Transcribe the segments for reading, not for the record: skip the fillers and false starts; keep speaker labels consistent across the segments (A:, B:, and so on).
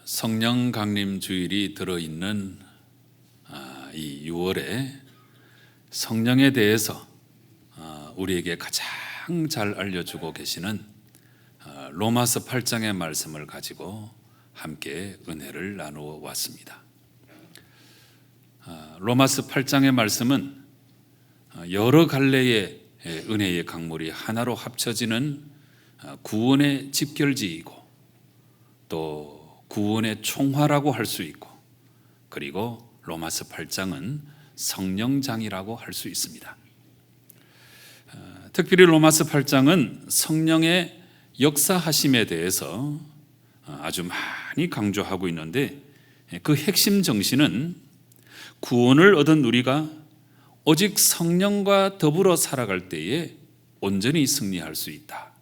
A: 성령 강림 주일이 들어있는 이 6월에 성령에 대해서 우리에게 가장 잘 알려주고 계시는 로마서 8장의 말씀을 가지고 함께 은혜를 나누어 왔습니다. 로마서 8장의 말씀은 여러 갈래의 은혜의 강물이 하나로 합쳐지는 구원의 집결지이고 또 구원의 총화라고 할 수 있고, 그리고 로마서 8장은 성령장이라고 할 수 있습니다. 특별히 로마서 8장은 성령의 역사하심에 대해서 아주 많이 강조하고 있는데, 그 핵심 정신은 구원을 얻은 우리가 오직 성령과 더불어 살아갈 때에 온전히 승리할 수 있다,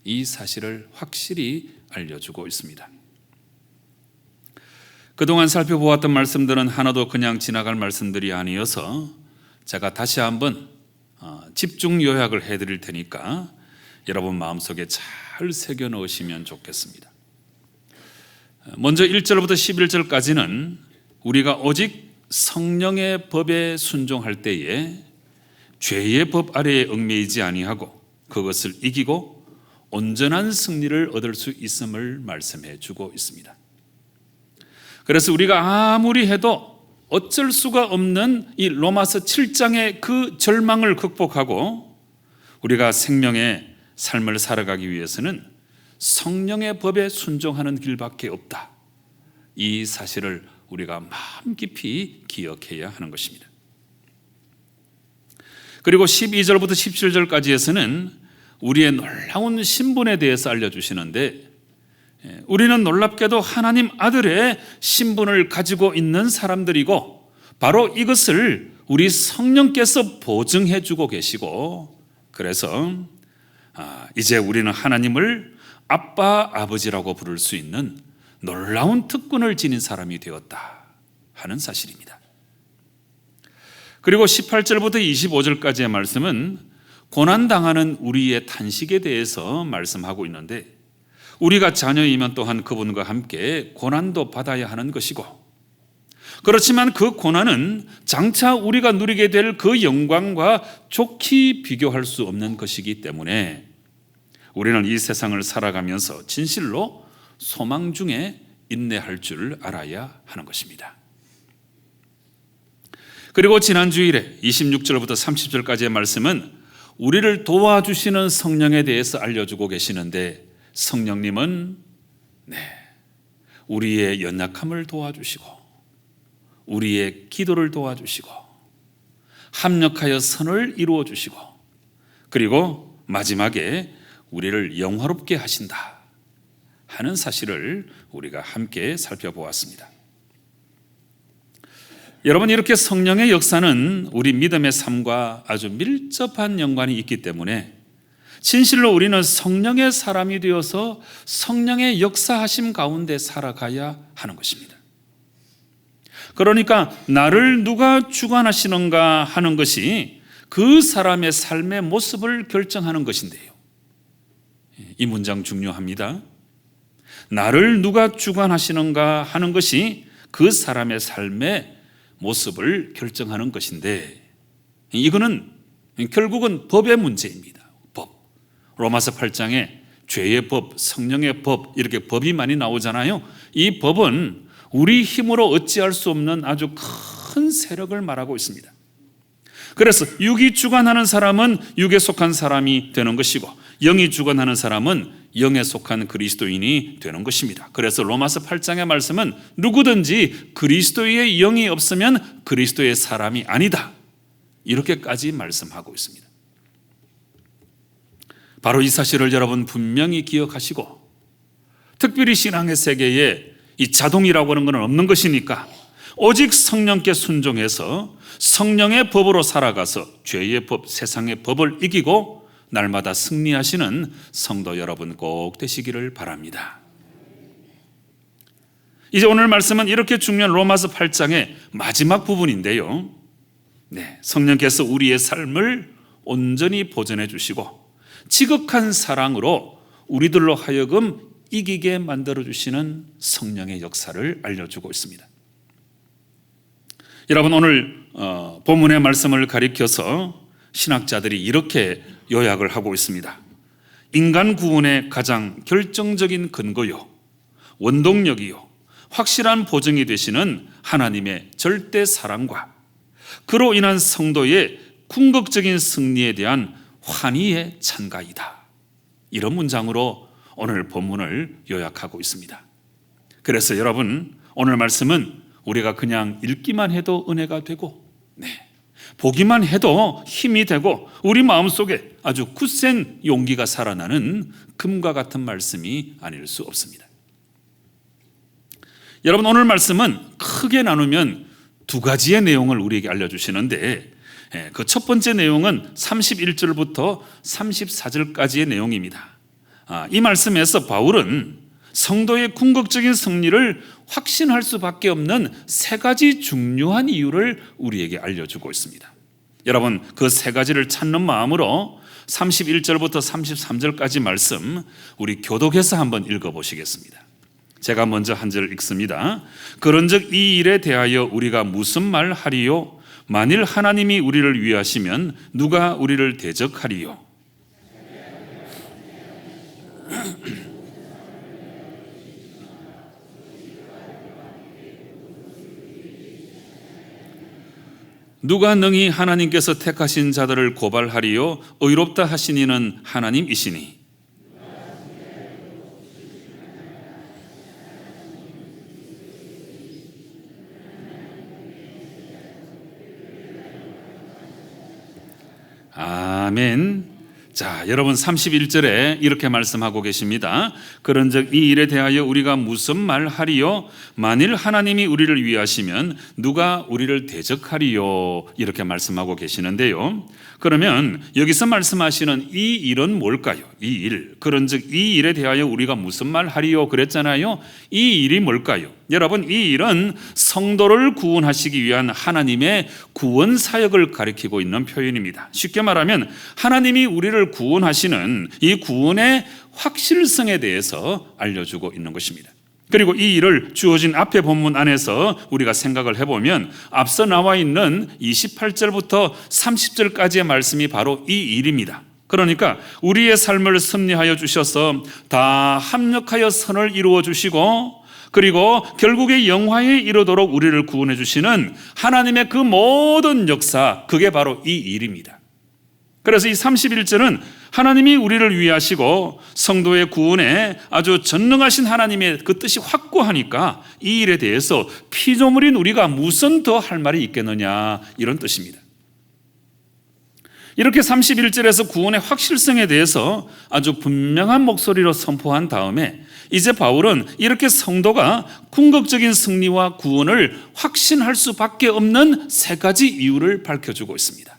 A: 이 사실을 확실히 알려주고 있습니다. 그동안 살펴보았던 말씀들은 하나도 그냥 지나갈 말씀들이 아니어서 제가 다시 한번 집중 요약을 해드릴 테니까 여러분 마음속에 잘 새겨 넣으시면 좋겠습니다. 먼저 1절부터 11절까지는 우리가 오직 성령의 법에 순종할 때에 죄의 법 아래에 얽매이지 아니하고 그것을 이기고 온전한 승리를 얻을 수 있음을 말씀해 주고 있습니다. 그래서 우리가 아무리 해도 어쩔 수가 없는 이 로마서 7장의 그 절망을 극복하고 우리가 생명의 삶을 살아가기 위해서는 성령의 법에 순종하는 길밖에 없다, 이 사실을 우리가 마음 깊이 기억해야 하는 것입니다. 그리고 12절부터 17절까지에서는 우리의 놀라운 신분에 대해서 알려주시는데, 우리는 놀랍게도 하나님 아들의 신분을 가지고 있는 사람들이고 바로 이것을 우리 성령께서 보증해 주고 계시고, 그래서 이제 우리는 하나님을 아빠, 아버지라고 부를 수 있는 놀라운 특권을 지닌 사람이 되었다 하는 사실입니다. 그리고 18절부터 25절까지의 말씀은 고난당하는 우리의 탄식에 대해서 말씀하고 있는데, 우리가 자녀이면 또한 그분과 함께 고난도 받아야 하는 것이고, 그렇지만 그 고난은 장차 우리가 누리게 될 그 영광과 좋게 비교할 수 없는 것이기 때문에 우리는 이 세상을 살아가면서 진실로 소망 중에 인내할 줄 알아야 하는 것입니다. 그리고 지난 주일에 26절부터 30절까지의 말씀은 우리를 도와주시는 성령에 대해서 알려주고 계시는데, 성령님은 우리의 연약함을 도와주시고 우리의 기도를 도와주시고 합력하여 선을 이루어 주시고, 그리고 마지막에 우리를 영화롭게 하신다 하는 사실을 우리가 함께 살펴보았습니다. 여러분, 이렇게 성령의 역사는 우리 믿음의 삶과 아주 밀접한 연관이 있기 때문에 진실로 우리는 성령의 사람이 되어서 성령의 역사하심 가운데 살아가야 하는 것입니다. 그러니까 나를 누가 주관하시는가 하는 것이 그 사람의 삶의 모습을 결정하는 것인데요, 이 문장 중요합니다. 나를 누가 주관하시는가 하는 것이 그 사람의 삶의 모습을 결정하는 것인데, 이거는 결국은 법의 문제입니다. 로마서 8장에 죄의 법, 성령의 법, 이렇게 법이 많이 나오잖아요. 이 법은 우리 힘으로 어찌할 수 없는 아주 큰 세력을 말하고 있습니다. 그래서 육이 주관하는 사람은 육에 속한 사람이 되는 것이고, 영이 주관하는 사람은 영에 속한 그리스도인이 되는 것입니다. 그래서 로마서 8장의 말씀은 누구든지 그리스도의 영이 없으면 그리스도의 사람이 아니다, 이렇게까지 말씀하고 있습니다. 바로 이 사실을 여러분 분명히 기억하시고, 특별히 신앙의 세계에 이 자동이라고 하는 것은 없는 것이니까 오직 성령께 순종해서 성령의 법으로 살아가서 죄의 법, 세상의 법을 이기고 날마다 승리하시는 성도 여러분 꼭 되시기를 바랍니다. 이제 오늘 말씀은 이렇게 중요한 로마서 8장의 마지막 부분인데요, 성령께서 우리의 삶을 온전히 보존해 주시고 지극한 사랑으로 우리들로 하여금 이기게 만들어주시는 성령의 역사를 알려주고 있습니다. 여러분, 오늘 본문의 말씀을 가리켜서 신학자들이 이렇게 요약을 하고 있습니다. 인간 구원의 가장 결정적인 근거요, 원동력이요, 확실한 보증이 되시는 하나님의 절대 사랑과 그로 인한 성도의 궁극적인 승리에 대한 환희의 찬가이다. 이런 문장으로 오늘 본문을 요약하고 있습니다. 그래서 여러분, 오늘 말씀은 우리가 그냥 읽기만 해도 은혜가 되고, 보기만 해도 힘이 되고, 우리 마음속에 아주 굳센 용기가 살아나는 금과 같은 말씀이 아닐 수 없습니다. 여러분, 오늘 말씀은 크게 나누면 두 가지의 내용을 우리에게 알려주시는데, 그 첫 번째 내용은 31절부터 34절까지의 내용입니다. 이 말씀에서 바울은 성도의 궁극적인 승리를 확신할 수밖에 없는 세 가지 중요한 이유를 우리에게 알려주고 있습니다. 여러분, 그 세 가지를 찾는 마음으로 31절부터 33절까지 말씀 우리 교독해서 한번 읽어보시겠습니다. 제가 먼저 한 절 읽습니다. 그런즉 이 일에 대하여 우리가 무슨 말 하리요? 만일 하나님이 우리를 위하시면 누가 우리를 대적하리요? 누가 능히 하나님께서 택하신 자들을 고발하리요? 의롭다 하신 이는 하나님이시니. 아멘. 자, 여러분 31절에 이렇게 말씀하고 계십니다. 그런즉 이 일에 대하여 우리가 무슨 말 하리요? 만일 하나님이 우리를 위하시면 누가 우리를 대적하리요? 이렇게 말씀하고 계시는데요. 그러면 여기서 말씀하시는 이 일은 뭘까요? 이 일. 그런즉 이 일에 대하여 우리가 무슨 말 하리요? 그랬잖아요. 이 일이 뭘까요? 여러분, 이 일은 성도를 구원하시기 위한 하나님의 구원 사역을 가리키고 있는 표현입니다. 쉽게 말하면 하나님이 우리를 구원하시는 이 구원의 확실성에 대해서 알려주고 있는 것입니다. 그리고 이 일을 주어진 앞의 본문 안에서 우리가 생각을 해보면 앞서 나와 있는 28절부터 30절까지의 말씀이 바로 이 일입니다. 그러니까 우리의 삶을 섭리하여 주셔서 다 합력하여 선을 이루어 주시고, 그리고 결국에 영화에 이르도록 우리를 구원해 주시는 하나님의 그 모든 역사, 그게 바로 이 일입니다. 그래서 이 31절은 하나님이 우리를 위하시고 성도의 구원에 아주 전능하신 하나님의 그 뜻이 확고하니까 이 일에 대해서 피조물인 우리가 무슨 더 할 말이 있겠느냐, 이런 뜻입니다. 이렇게 31절에서 구원의 확실성에 대해서 아주 분명한 목소리로 선포한 다음에 이제 바울은 이렇게 성도가 궁극적인 승리와 구원을 확신할 수밖에 없는 세 가지 이유를 밝혀주고 있습니다.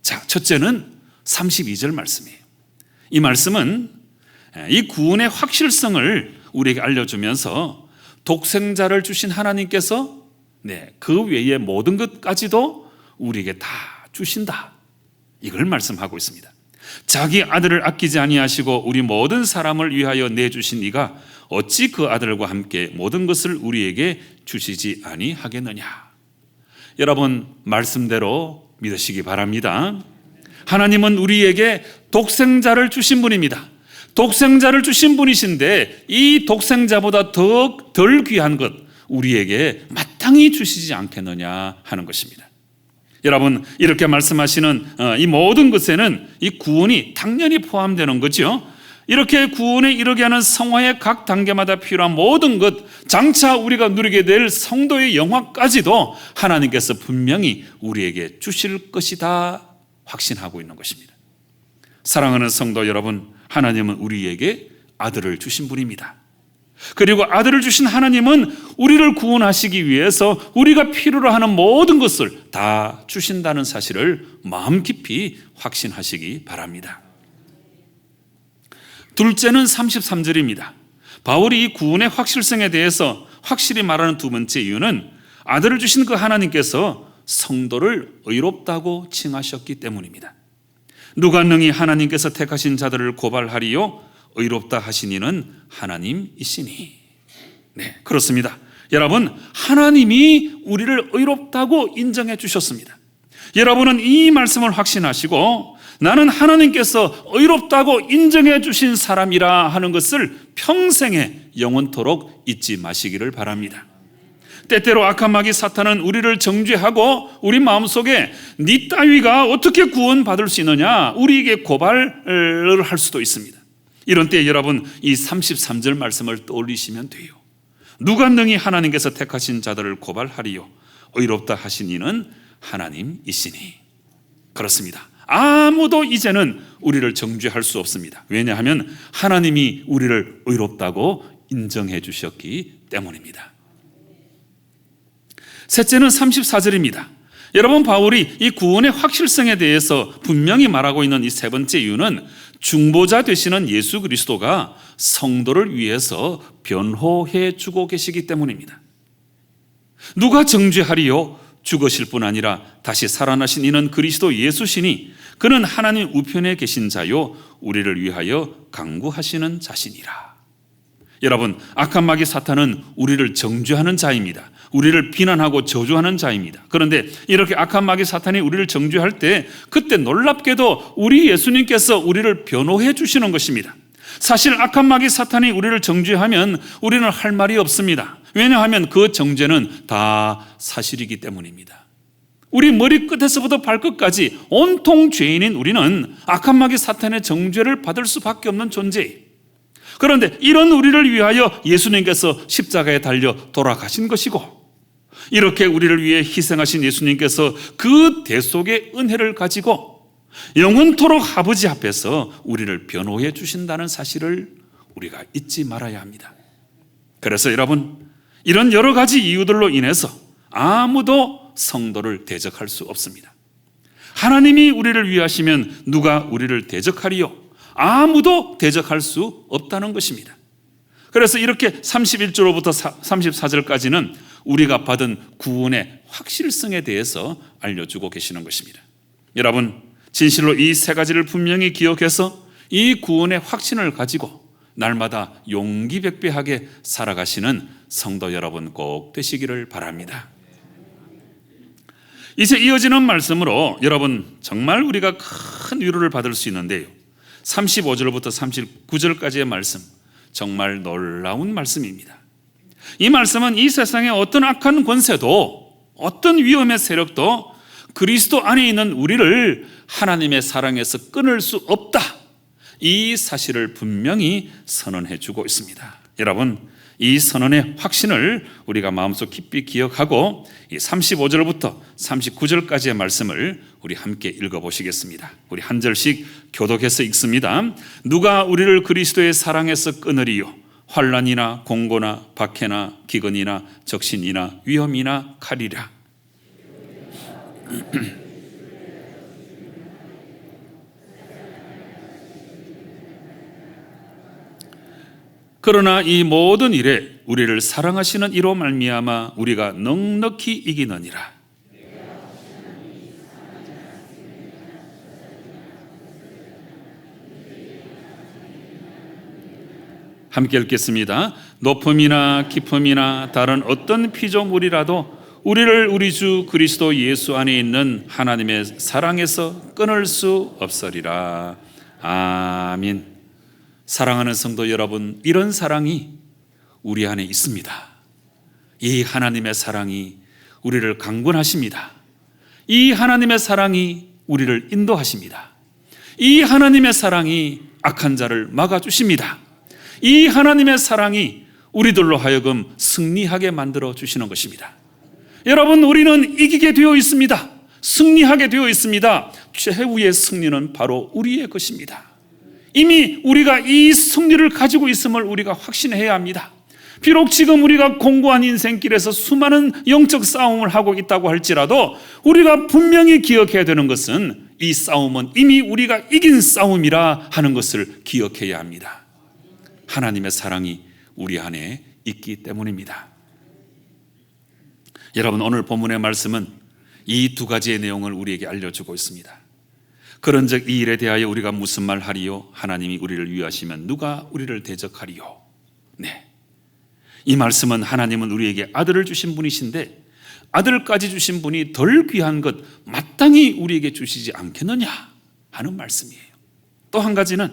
A: 자, 첫째는 32절 말씀이에요. 이 말씀은 이 구원의 확실성을 우리에게 알려주면서 독생자를 주신 하나님께서 그 외의 모든 것까지도 우리에게 다 주신다, 이걸 말씀하고 있습니다. 자기 아들을 아끼지 아니하시고 우리 모든 사람을 위하여 내주신 이가 어찌 그 아들과 함께 모든 것을 우리에게 주시지 아니하겠느냐. 여러분, 말씀대로 믿으시기 바랍니다. 하나님은 우리에게 독생자를 주신 분입니다. 독생자를 주신 분이신데 이 독생자보다 덜 귀한 것 우리에게 마땅히 주시지 않겠느냐 하는 것입니다. 여러분, 이렇게 말씀하시는 이 모든 것에는 이 구원이 당연히 포함되는 거죠. 이렇게 구원에 이르게 하는 성화의 각 단계마다 필요한 모든 것, 장차 우리가 누리게 될 성도의 영화까지도 하나님께서 분명히 우리에게 주실 것이다 확신하고 있는 것입니다. 사랑하는 성도 여러분, 하나님은 우리에게 아들을 주신 분입니다. 그리고 아들을 주신 하나님은 우리를 구원하시기 위해서 우리가 필요로 하는 모든 것을 다 주신다는 사실을 마음 깊이 확신하시기 바랍니다. 둘째는 33절입니다. 바울이 이 구원의 확실성에 대해서 확실히 말하는 두 번째 이유는 아들을 주신 그 하나님께서 성도를 의롭다고 칭하셨기 때문입니다. 누가 능히 하나님께서 택하신 자들을 고발하리요? 의롭다 하신 이는 하나님이시니. 네, 그렇습니다. 여러분, 하나님이 우리를 의롭다고 인정해 주셨습니다. 여러분은 이 말씀을 확신하시고 나는 하나님께서 의롭다고 인정해 주신 사람이라 하는 것을 평생에 영원토록 잊지 마시기를 바랍니다. 때때로 악한 마귀 사탄은 우리를 정죄하고 우리 마음속에 네 따위가 어떻게 구원받을 수 있느냐 우리에게 고발을 할 수도 있습니다. 이런 때 여러분 이 33절 말씀을 떠올리시면 돼요. 누가 능히 하나님께서 택하신 자들을 고발하리요 의롭다 하신 이는 하나님이시니. 그렇습니다. 아무도 이제는 우리를 정죄할 수 없습니다. 왜냐하면 하나님이 우리를 의롭다고 인정해 주셨기 때문입니다. 셋째는 34절입니다. 여러분, 바울이 이 구원의 확실성에 대해서 분명히 말하고 있는 이 세 번째 이유는 중보자 되시는 예수 그리스도가 성도를 위해서 변호해 주고 계시기 때문입니다. 누가 정죄하리요? 죽으실 뿐 아니라 다시 살아나신 이는 그리스도 예수시니 그는 하나님 우편에 계신 자요 우리를 위하여 강구하시는 자시니라. 여러분, 악한 마귀 사탄은 우리를 정죄하는 자입니다. 우리를 비난하고 저주하는 자입니다. 그런데 이렇게 악한 마귀 사탄이 우리를 정죄할 때 그때 놀랍게도 우리 예수님께서 우리를 변호해 주시는 것입니다. 사실 악한 마귀 사탄이 우리를 정죄하면 우리는 할 말이 없습니다. 왜냐하면 그 정죄는 다 사실이기 때문입니다. 우리 머리끝에서부터 발끝까지 온통 죄인인 우리는 악한 마귀 사탄의 정죄를 받을 수밖에 없는 존재예요. 그런데 이런 우리를 위하여 예수님께서 십자가에 달려 돌아가신 것이고 이렇게 우리를 위해 희생하신 예수님께서 그 대속의 은혜를 가지고 영원토록 아버지 앞에서 우리를 변호해 주신다는 사실을 우리가 잊지 말아야 합니다. 그래서 여러분, 이런 여러 가지 이유들로 인해서 아무도 성도를 대적할 수 없습니다. 하나님이 우리를 위하시면 누가 우리를 대적하리요? 아무도 대적할 수 없다는 것입니다. 그래서 이렇게 31절로부터 34절까지는 우리가 받은 구원의 확실성에 대해서 알려주고 계시는 것입니다. 여러분, 진실로 이 세 가지를 분명히 기억해서 이 구원의 확신을 가지고 날마다 용기백배하게 살아가시는 성도 여러분 꼭 되시기를 바랍니다. 이제 이어지는 말씀으로 여러분 정말 우리가 큰 위로를 받을 수 있는데요, 35절부터 39절까지의 말씀 정말 놀라운 말씀입니다. 이 말씀은 이 세상의 어떤 악한 권세도 어떤 위험의 세력도 그리스도 안에 있는 우리를 하나님의 사랑에서 끊을 수 없다, 이 사실을 분명히 선언해 주고 있습니다. 여러분, 이 선언의 확신을 우리가 마음속 깊이 기억하고 이 35절부터 39절까지의 말씀을 우리 함께 읽어보시겠습니다. 우리 한 절씩 교독해서 읽습니다. 누가 우리를 그리스도의 사랑에서 끊으리요? 환난이나 공고나 박해나 기근이나 적신이나 위험이나 칼이라. 그러나 이 모든 일에 우리를 사랑하시는 이로 말미암아 우리가 넉넉히 이기느니라. 함께 읽겠습니다. 높음이나 깊음이나 다른 어떤 피조물이라도 우리를 우리 주 그리스도 예수 안에 있는 하나님의 사랑에서 끊을 수 없으리라. 아멘. 사랑하는 성도 여러분, 이런 사랑이 우리 안에 있습니다. 이 하나님의 사랑이 우리를 강권하십니다. 이 하나님의 사랑이 우리를 인도하십니다. 이 하나님의 사랑이 악한 자를 막아주십니다. 이 하나님의 사랑이 우리들로 하여금 승리하게 만들어 주시는 것입니다. 여러분, 우리는 이기게 되어 있습니다. 승리하게 되어 있습니다. 최후의 승리는 바로 우리의 것입니다. 이미 우리가 이 승리를 가지고 있음을 우리가 확신해야 합니다. 비록 지금 우리가 공고한 인생길에서 수많은 영적 싸움을 하고 있다고 할지라도 우리가 분명히 기억해야 되는 것은 이 싸움은 이미 우리가 이긴 싸움이라 하는 것을 기억해야 합니다. 하나님의 사랑이 우리 안에 있기 때문입니다. 여러분, 오늘 본문의 말씀은 이 두 가지의 내용을 우리에게 알려주고 있습니다. 그런즉 이 일에 대하여 우리가 무슨 말 하리요? 하나님이 우리를 위하시면 누가 우리를 대적하리요? 네. 이 말씀은 하나님은 우리에게 아들을 주신 분이신데 아들까지 주신 분이 덜 귀한 것 마땅히 우리에게 주시지 않겠느냐 하는 말씀이에요. 또 한 가지는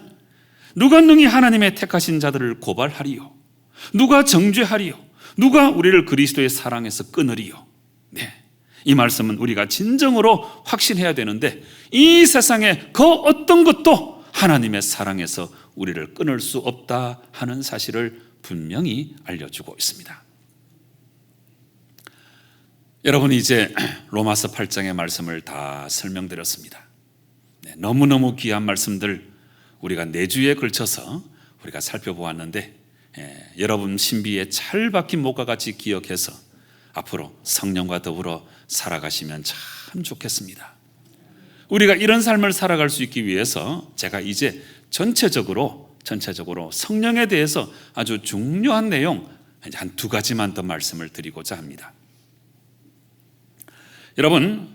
A: 누가 능히 하나님의 택하신 자들을 고발하리요? 누가 정죄하리요? 누가 우리를 그리스도의 사랑에서 끊으리요? 네. 이 말씀은 우리가 진정으로 확신해야 되는데 이 세상에 그 어떤 것도 하나님의 사랑에서 우리를 끊을 수 없다 하는 사실을 분명히 알려주고 있습니다. 여러분, 이제 로마서 8장의 말씀을 다 설명드렸습니다. 네, 너무너무 귀한 말씀들 우리가 4주에 걸쳐서 우리가 살펴보았는데 여러분 신비에 잘 박힌 목과 같이 기억해서 앞으로 성령과 더불어 살아가시면 참 좋겠습니다. 우리가 이런 삶을 살아갈 수 있기 위해서 제가 이제 전체적으로 성령에 대해서 아주 중요한 내용 한 2가지만 더 말씀을 드리고자 합니다. 여러분,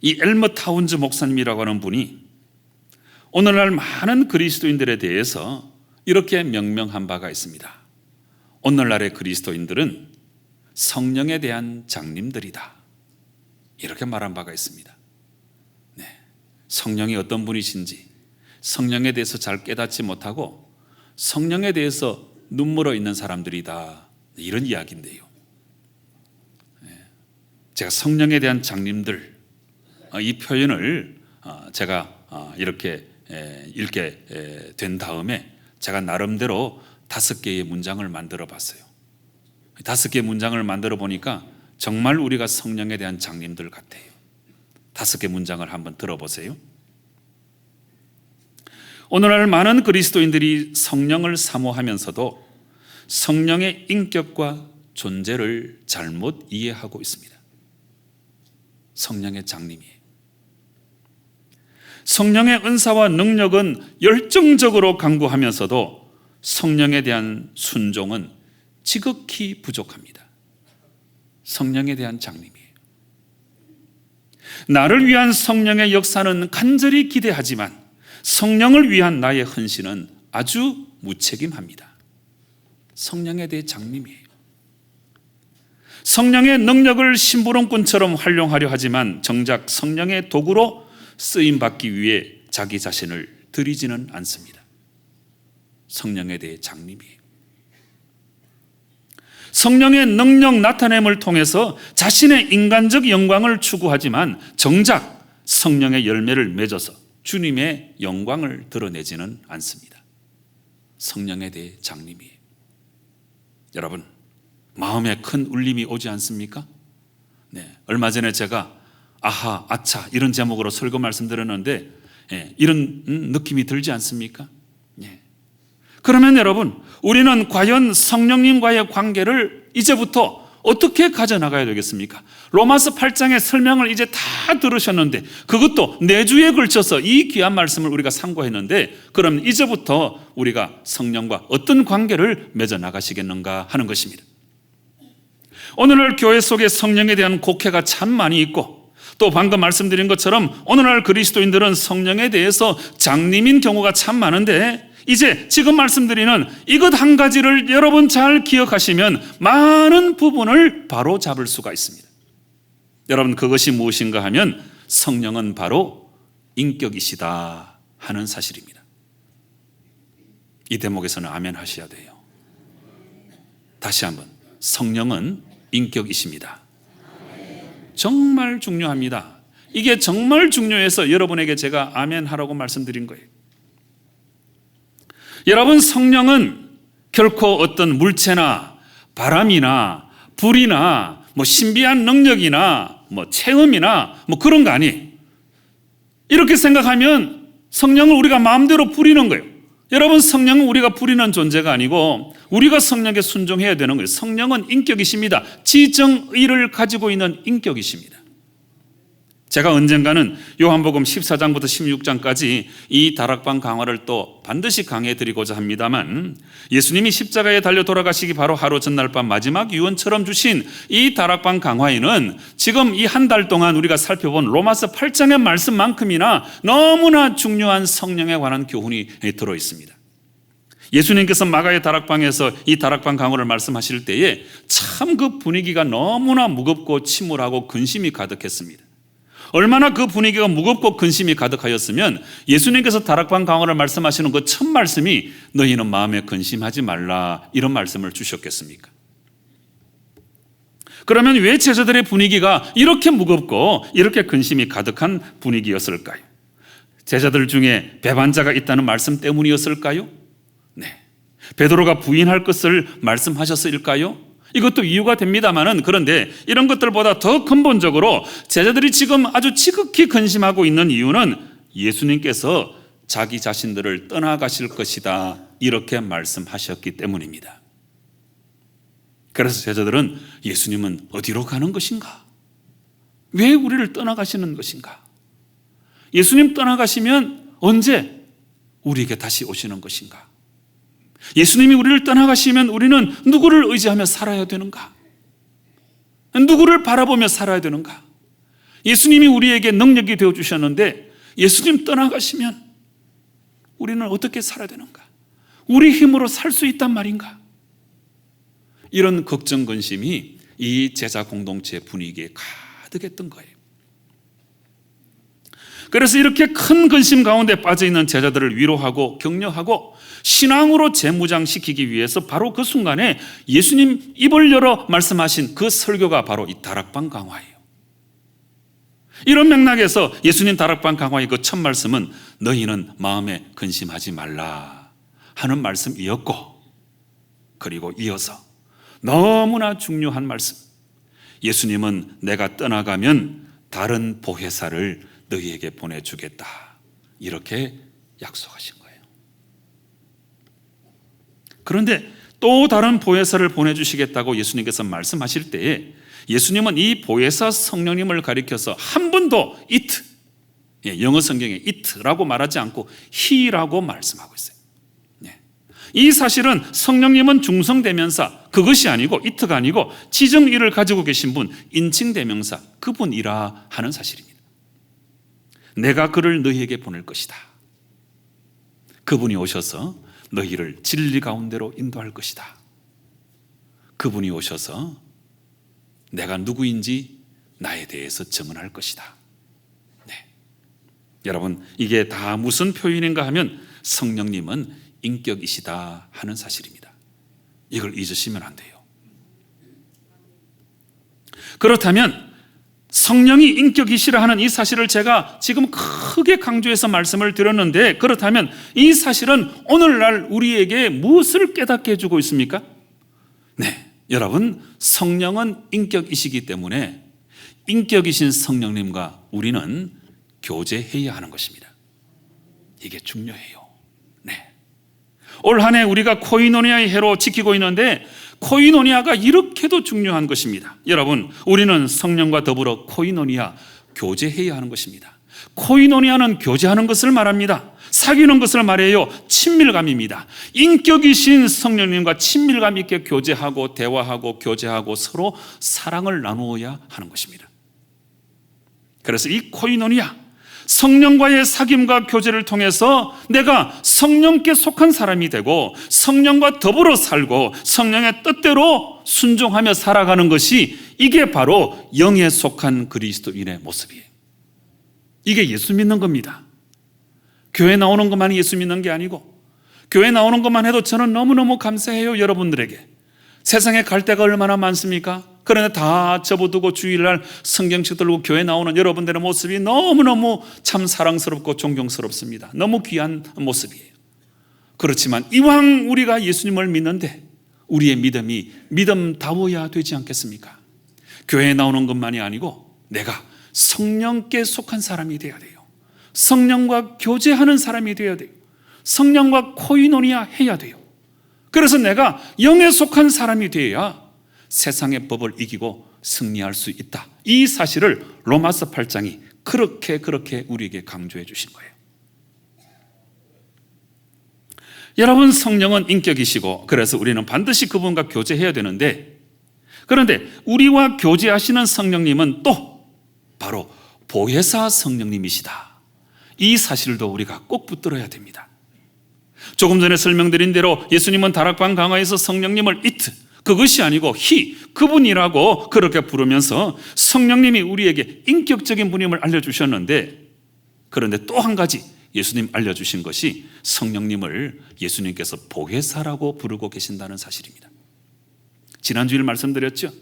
A: 이 엘머 타운즈 목사님이라고 하는 분이 오늘날 많은 그리스도인들에 대해서 이렇게 명명한 바가 있습니다. 오늘날의 그리스도인들은 성령에 대한 장님들이다, 이렇게 말한 바가 있습니다. 네. 성령이 어떤 분이신지, 성령에 대해서 잘 깨닫지 못하고 성령에 대해서 눈물어 있는 사람들이다, 이런 이야기인데요. 제가 성령에 대한 장님들, 이 표현을 제가 이렇게 읽게 된 다음에 제가 나름대로 5개의 문장을 만들어 봤어요. 5개의 문장을 만들어 보니까 정말 우리가 성령에 대한 장님들 같아요. 5개 문장을 한번 들어보세요. 오늘날 많은 그리스도인들이 성령을 사모하면서도 성령의 인격과 존재를 잘못 이해하고 있습니다. 성령의 장님이에요. 성령의 은사와 능력은 열정적으로 강구하면서도 성령에 대한 순종은 지극히 부족합니다. 성령에 대한 장님이에요. 나를 위한 성령의 역사는 간절히 기대하지만 성령을 위한 나의 헌신은 아주 무책임합니다. 성령에 대해 장님이에요. 성령의 능력을 심부름꾼처럼 활용하려 하지만 정작 성령의 도구로 쓰임받기 위해 자기 자신을 드리지는 않습니다. 성령에 대해 장님이에요. 성령의 능력 나타냄을 통해서 자신의 인간적 영광을 추구하지만 정작 성령의 열매를 맺어서 주님의 영광을 드러내지는 않습니다. 성령에 대해 장님이에요. 여러분, 마음에 큰 울림이 오지 않습니까? 네, 얼마 전에 제가 아하, 아차 이런 제목으로 설교 말씀드렸는데 이런 느낌이 들지 않습니까? 그러면 여러분, 우리는 과연 성령님과의 관계를 이제부터 어떻게 가져나가야 되겠습니까? 로마서 8장의 설명을 이제 다 들으셨는데 그것도 4주에 걸쳐서 이 귀한 말씀을 우리가 상고했는데 그럼 이제부터 우리가 성령과 어떤 관계를 맺어 나가시겠는가 하는 것입니다. 오늘날 교회 속에 성령에 대한 곡해가 참 많이 있고 또 방금 말씀드린 것처럼 오늘날 그리스도인들은 성령에 대해서 장님인 경우가 참 많은데 이제 지금 말씀드리는 이것 한 가지를 여러분 잘 기억하시면 많은 부분을 바로 잡을 수가 있습니다. 여러분, 그것이 무엇인가 하면 성령은 바로 인격이시다 하는 사실입니다. 이 대목에서는 아멘 하셔야 돼요. 다시 한번, 성령은 인격이십니다. 정말 중요합니다. 이게 정말 중요해서 여러분에게 제가 아멘 하라고 말씀드린 거예요. 여러분, 성령은 결코 어떤 물체나 바람이나 불이나 신비한 능력이나 체험이나 그런 거 아니에요. 이렇게 생각하면 성령을 우리가 마음대로 부리는 거예요. 여러분, 성령은 우리가 부리는 존재가 아니고 우리가 성령에 순종해야 되는 거예요. 성령은 인격이십니다. 지정의를 가지고 있는 인격이십니다. 제가 언젠가는 요한복음 14장부터 16장까지 이 다락방 강화를 또 반드시 강해 드리고자 합니다만, 예수님이 십자가에 달려 돌아가시기 바로 하루 전날 밤 마지막 유언처럼 주신 이 다락방 강화에는 지금 이 한 달 동안 우리가 살펴본 로마서 8장의 말씀만큼이나 너무나 중요한 성령에 관한 교훈이 들어 있습니다. 예수님께서 마가의 다락방에서 이 다락방 강화를 말씀하실 때에 참 그 분위기가 너무나 무겁고 침울하고 근심이 가득했습니다. 얼마나 그 분위기가 무겁고 근심이 가득하였으면 예수님께서 다락방 강화를 말씀하시는 그 첫 말씀이 너희는 마음에 근심하지 말라, 이런 말씀을 주셨겠습니까? 그러면 왜 제자들의 분위기가 이렇게 무겁고 이렇게 근심이 가득한 분위기였을까요? 제자들 중에 배반자가 있다는 말씀 때문이었을까요? 네. 베드로가 부인할 것을 말씀하셨을까요? 이것도 이유가 됩니다만은, 그런데 이런 것들보다 더 근본적으로 제자들이 지금 아주 지극히 근심하고 있는 이유는 예수님께서 자기 자신들을 떠나가실 것이다, 이렇게 말씀하셨기 때문입니다. 그래서 제자들은 예수님은 어디로 가는 것인가? 왜 우리를 떠나가시는 것인가? 예수님 떠나가시면 언제 우리에게 다시 오시는 것인가? 예수님이 우리를 떠나가시면 우리는 누구를 의지하며 살아야 되는가? 누구를 바라보며 살아야 되는가? 예수님이 우리에게 능력이 되어주셨는데 예수님 떠나가시면 우리는 어떻게 살아야 되는가? 우리 힘으로 살 수 있단 말인가? 이런 걱정, 근심이 이 제자 공동체 분위기에 가득했던 거예요. 그래서 이렇게 큰 근심 가운데 빠져있는 제자들을 위로하고 격려하고 신앙으로 재무장시키기 위해서 바로 그 순간에 예수님 입을 열어 말씀하신 그 설교가 바로 이 다락방 강화예요. 이런 맥락에서 예수님 다락방 강화의 그 첫 말씀은 너희는 마음에 근심하지 말라 하는 말씀이었고, 그리고 이어서 너무나 중요한 말씀, 예수님은 내가 떠나가면 다른 보혜사를 너희에게 보내주겠다, 이렇게 약속하신 거예요. 그런데 또 다른 보혜사를 보내주시겠다고 예수님께서 말씀하실 때에 예수님은 이 보혜사 성령님을 가리켜서 한 번도 it, 영어 성경에 it라고 말하지 않고 he라고 말씀하고 있어요. 이 사실은 성령님은 중성대명사, 그것이 아니고 it가 아니고 지정의를 가지고 계신 분, 인칭대명사, 그분이라 하는 사실입니다. 내가 그를 너희에게 보낼 것이다. 그분이 오셔서 너희를 진리 가운데로 인도할 것이다. 그분이 오셔서 내가 누구인지 나에 대해서 증언할 것이다. 네. 여러분, 이게 다 무슨 표현인가 하면 성령님은 인격이시다 하는 사실입니다. 이걸 잊으시면 안 돼요. 그렇다면 성령이 인격이시라 하는 이 사실을 제가 지금 크게 강조해서 말씀을 드렸는데, 그렇다면 이 사실은 오늘날 우리에게 무엇을 깨닫게 해주고 있습니까? 네, 여러분, 성령은 인격이시기 때문에 인격이신 성령님과 우리는 교제해야 하는 것입니다. 이게 중요해요. 네. 올 한 해 우리가 코이노니아의 해로 지키고 있는데 코이노니아가 이렇게도 중요한 것입니다. 여러분, 우리는 성령과 더불어 코이노니아, 교제해야 하는 것입니다. 코이노니아는 교제하는 것을 말합니다. 사귀는 것을 말해요. 친밀감입니다. 인격이신 성령님과 친밀감 있게 교제하고 대화하고 교제하고 서로 사랑을 나누어야 하는 것입니다. 그래서 이 코이노니아, 성령과의 사귐과 교제를 통해서 내가 성령께 속한 사람이 되고 성령과 더불어 살고 성령의 뜻대로 순종하며 살아가는 것이, 이게 바로 영에 속한 그리스도인의 모습이에요. 이게 예수 믿는 겁니다. 교회 나오는 것만이 예수 믿는 게 아니고, 교회 나오는 것만 해도 저는 너무너무 감사해요. 여러분들에게 세상에 갈 데가 얼마나 많습니까? 그런데 다 접어두고 주일날 성경책 들고 교회 나오는 여러분들의 모습이 너무너무 참 사랑스럽고 존경스럽습니다. 너무 귀한 모습이에요. 그렇지만 이왕 우리가 예수님을 믿는데 우리의 믿음이 믿음다워야 되지 않겠습니까? 교회에 나오는 것만이 아니고 내가 성령께 속한 사람이 되어야 돼요. 성령과 교제하는 사람이 되어야 돼요. 성령과 코이노니아 해야 돼요. 그래서 내가 영에 속한 사람이 되어야 세상의 법을 이기고 승리할 수 있다. 이 사실을 로마서 8장이 그렇게 우리에게 강조해 주신 거예요. 여러분, 성령은 인격이시고 그래서 우리는 반드시 그분과 교제해야 되는데, 그런데 우리와 교제하시는 성령님은 또 바로 보혜사 성령님이시다. 이 사실도 우리가 꼭 붙들어야 됩니다. 조금 전에 설명드린 대로 예수님은 다락방 강화에서 성령님을 it, 그것이 아니고 he, 그분이라고 그렇게 부르면서 성령님이 우리에게 인격적인 분임을 알려주셨는데, 그런데 또 한 가지 예수님 알려주신 것이 성령님을 예수님께서 보혜사라고 부르고 계신다는 사실입니다. 지난주일 말씀드렸죠.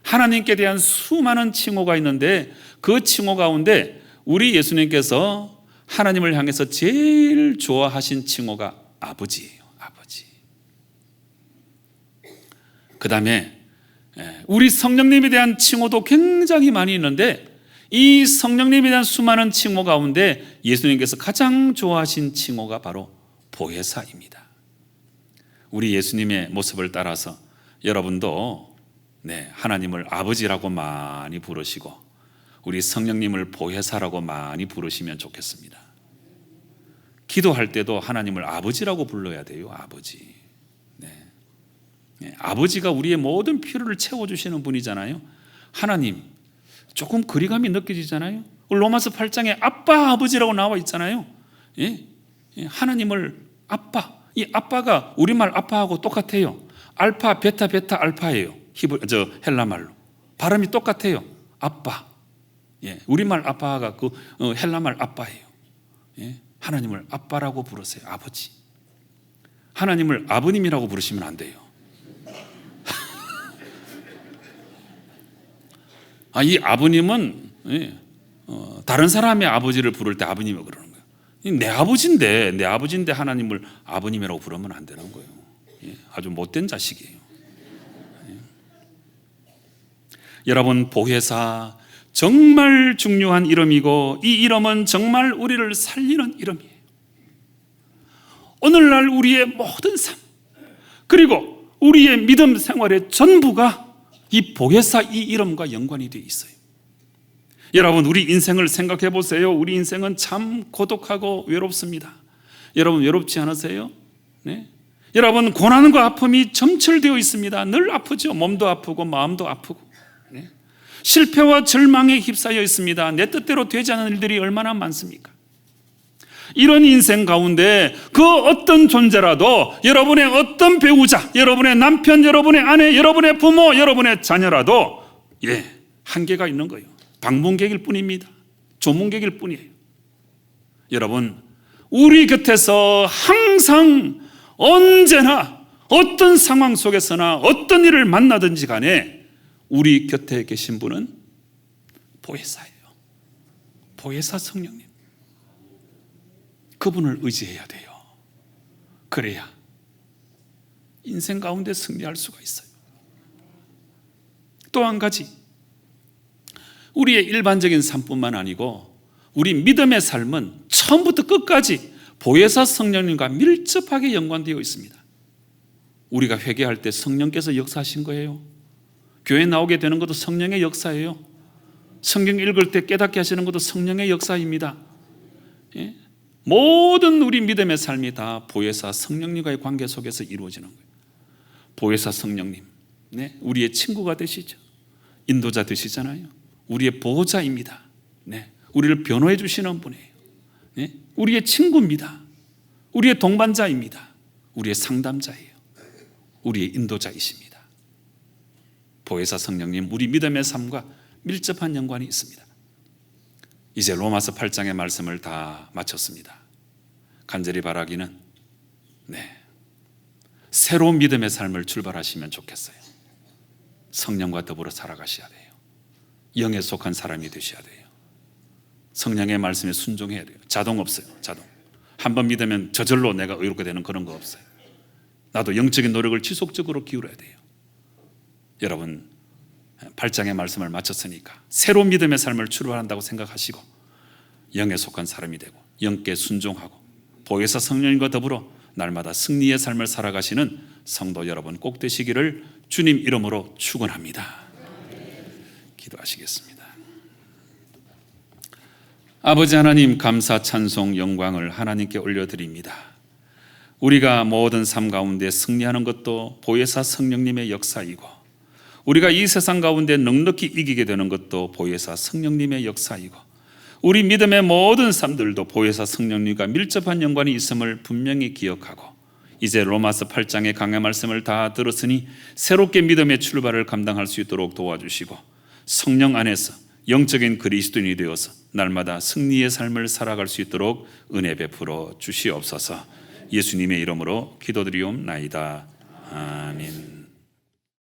A: 하나님께 대한 수많은 칭호가 있는데 그 칭호 가운데 우리 예수님께서 하나님을 향해서 제일 좋아하신 칭호가 아버지예요. 아버지. 그 다음에 우리 성령님에 대한 칭호도 굉장히 많이 있는데, 이 성령님에 대한 수많은 칭호 가운데 예수님께서 가장 좋아하신 칭호가 바로 보혜사입니다. 우리 예수님의 모습을 따라서 여러분도 하나님을 아버지라고 많이 부르시고 우리 성령님을 보혜사라고 많이 부르시면 좋겠습니다. 기도할 때도 하나님을 아버지라고 불러야 돼요. 아버지. 아버지가 우리의 모든 필요를 채워주시는 분이잖아요. 하나님, 조금 거리감이 느껴지잖아요. 로마서 8장에 아빠, 아버지라고 나와 있잖아요. 하나님을 아빠, 이 아빠가 우리말 아빠하고 똑같아요. 알파, 베타, 알파예요. 헬라말로 발음이 똑같아요. 아빠. 우리말 아빠가 그 헬라말 아빠예요. 하나님을 아빠라고 부르세요. 아버지. 하나님을 아버님이라고 부르시면 안 돼요. 이 아버님은 다른 사람의 아버지를 부를 때 아버님이라고 그러는 거예요. 내 아버지인데 하나님을 아버님이라고 부르면 안 되는 거예요. 아주 못된 자식이에요. 여러분, 보혜사 정말 중요한 이름이고 이 이름은 정말 우리를 살리는 이름이에요. 오늘날 우리의 모든 삶, 그리고 우리의 믿음 생활의 전부가 이 보혜사 이 이름과 연관이 되어 있어요. 여러분, 우리 인생을 생각해 보세요. 우리 인생은 참 고독하고 외롭습니다. 여러분, 외롭지 않으세요? 여러분, 고난과 아픔이 점철되어 있습니다. 늘 아프죠. 몸도 아프고 마음도 아프고. 실패와 절망에 휩싸여 있습니다. 내 뜻대로 되지 않은 일들이 얼마나 많습니까? 이런 인생 가운데 그 어떤 존재라도, 여러분의 어떤 배우자, 여러분의 남편, 여러분의 아내, 여러분의 부모, 여러분의 자녀라도 한계가 있는 거예요. 방문객일 뿐입니다. 조문객일 뿐이에요. 여러분, 우리 곁에서 항상 언제나 어떤 상황 속에서나 어떤 일을 만나든지 간에 우리 곁에 계신 분은 보혜사예요. 보혜사 성령님. 그분을 의지해야 돼요. 그래야 인생 가운데 승리할 수가 있어요. 또 한 가지, 우리의 일반적인 삶뿐만 아니고 우리 믿음의 삶은 처음부터 끝까지 보혜사 성령님과 밀접하게 연관되어 있습니다. 우리가 회개할 때 성령께서 역사하신 거예요. 교회 나오게 되는 것도 성령의 역사예요. 성경 읽을 때 깨닫게 하시는 것도 성령의 역사입니다. 모든 우리 믿음의 삶이 다 보혜사 성령님과의 관계 속에서 이루어지는 거예요. 보혜사 성령님, 우리의 친구가 되시죠. 인도자 되시잖아요. 우리의 보호자입니다. 우리를 변호해 주시는 분이에요. 우리의 친구입니다. 우리의 동반자입니다. 우리의 상담자예요. 우리의 인도자이십니다. 보혜사 성령님, 우리 믿음의 삶과 밀접한 연관이 있습니다. 이제 로마서 8장의 말씀을 다 마쳤습니다. 간절히 바라기는 새로운 믿음의 삶을 출발하시면 좋겠어요. 성령과 더불어 살아가셔야 돼요. 영에 속한 사람이 되셔야 돼요. 성령의 말씀에 순종해야 돼요. 자동 없어요. 자동. 한번 믿으면 저절로 내가 의롭게 되는 그런 거 없어요. 나도 영적인 노력을 지속적으로 기울여야 돼요. 여러분, 8장의 말씀을 마쳤으니까 새로운 믿음의 삶을 출발한다고 생각하시고 영에 속한 사람이 되고 영께 순종하고 보혜사 성령님과 더불어 날마다 승리의 삶을 살아가시는 성도 여러분 꼭 되시기를 주님 이름으로 축원합니다. 기도하시겠습니다. 아버지 하나님, 감사, 찬송, 영광을 하나님께 올려드립니다. 우리가 모든 삶 가운데 승리하는 것도 보혜사 성령님의 역사이고, 우리가 이 세상 가운데 넉넉히 이기게 되는 것도 보혜사 성령님의 역사이고, 우리 믿음의 모든 삶들도 보혜사 성령님과 밀접한 연관이 있음을 분명히 기억하고, 이제 로마서 8장의 강의 말씀을 다 들었으니 새롭게 믿음의 출발을 감당할 수 있도록 도와주시고, 성령 안에서 영적인 그리스도인이 되어서 날마다 승리의 삶을 살아갈 수 있도록 은혜 베풀어 주시옵소서. 예수님의 이름으로 기도드리옵나이다. 아멘.